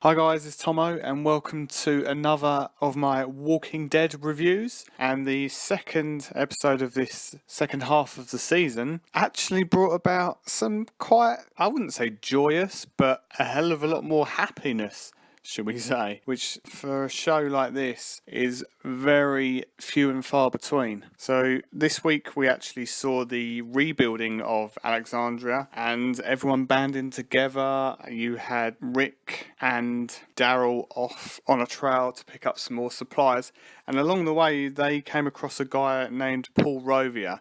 Hi guys, it's Thommo and welcome to another of my Walking Dead reviews. And the second episode of this second half of the season actually brought about some quite, I wouldn't say joyous, but a hell of a lot more happiness, should we say, which for a show like this is very few and far between. So this week we actually saw the rebuilding of Alexandria and everyone banding together. You had Rick and Daryl off on a trail to pick up some more supplies, and along the way they came across a guy named Paul Rovia,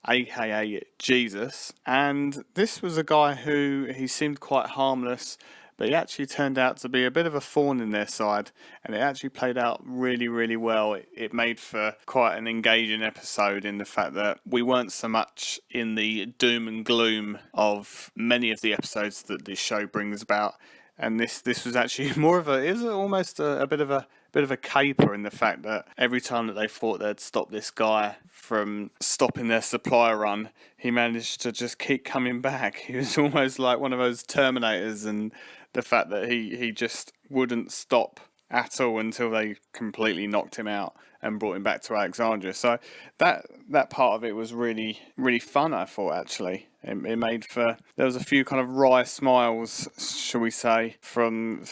aka Jesus, and this was a guy who he seemed quite harmless, but he actually turned out to be a bit of a thorn in their side, and it actually played out really, really well. It made for quite an engaging episode in the fact that we weren't so much in the doom and gloom of many of the episodes that this show brings about, and this was actually more of it was almost a bit of a caper in the fact that every time that they thought they'd stop this guy from stopping their supply run, he managed to just keep coming back. He was almost like one of those Terminators, and the fact that he just wouldn't stop at all until they completely knocked him out and brought him back to Alexandria. So that part of it was really, really fun, I thought, actually. It made for, there was a few kind of wry smiles, shall we say, from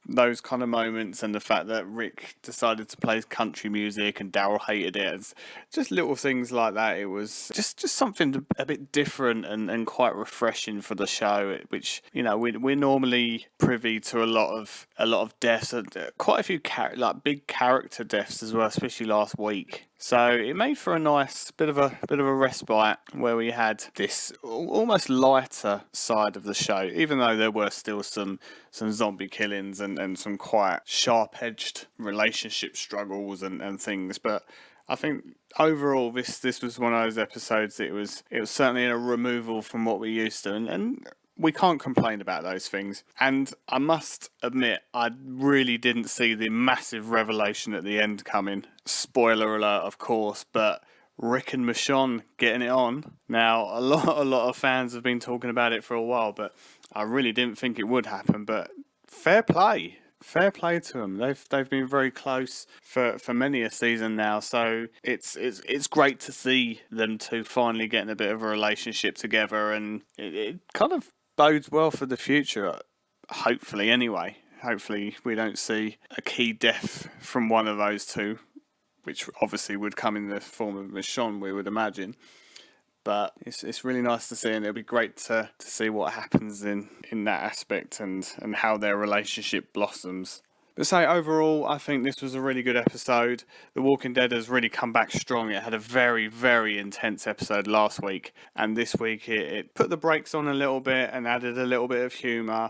those kind of moments, and the fact that Rick decided to play country music and Daryl hated it. It's just little things like that. It was just something a bit different and quite refreshing for the show, which, you know, we're normally privy to a lot of deaths, quite a few big character deaths as well, especially last week. So it made for a nice bit of a respite where we had this almost lighter side of the show, even though there were still some zombie killings and some quite sharp-edged relationship struggles and things. But I think overall this was one of those episodes. It was certainly a removal from what we're used to, and we can't complain about those things. And I must admit, I really didn't see the massive revelation at the end coming. Spoiler alert, of course, but Rick and Michonne getting it on. Now, a lot of fans have been talking about it for a while, but I really didn't think it would happen. But fair play to them. They've been very close for many a season now, so it's great to see them two finally getting a bit of a relationship together, and it kind of bodes well for the future, hopefully anyway. Hopefully we don't see a key death from one of those two, which obviously would come in the form of Michonne, we would imagine. But it's really nice to see, and it'll be great to see what happens in that aspect and how their relationship blossoms. But say overall, I think this was a really good episode. The Walking Dead has really come back strong. It had a very, very intense episode last week, and this week it put the brakes on a little bit and added a little bit of humour.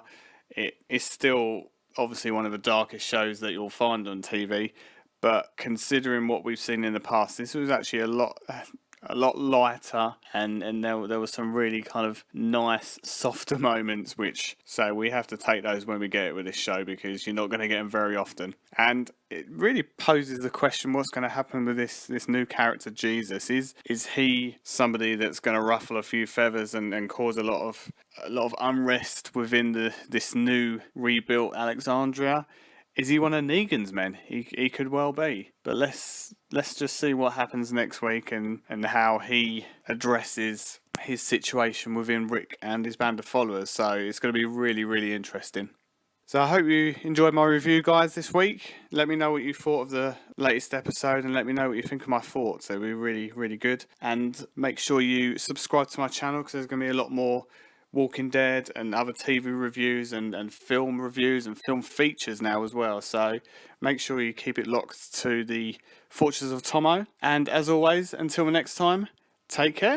It is still obviously one of the darkest shows that you'll find on TV, but considering what we've seen in the past, this was actually a lot lighter, and there was some really kind of nice softer moments, which, so we have to take those when we get it with this show, because you're not going to get them very often. And it really poses the question, what's going to happen with this new character Jesus? Is he somebody that's going to ruffle a few feathers and cause a lot of unrest within this new rebuilt Alexandria? Is he one of Negan's men? He could well be. But let's just see what happens next week and how he addresses his situation within Rick and his band of followers. So it's going to be really, really interesting. So I hope you enjoyed my review, guys, this week. Let me know what you thought of the latest episode, and let me know what you think of my thoughts. They'll be really, really good. And make sure you subscribe to my channel, because there's going to be a lot more Walking Dead and other TV reviews and film reviews and film features now as well. So make sure you keep it locked to the Fortress of Thommo. And as always, until next time, take care.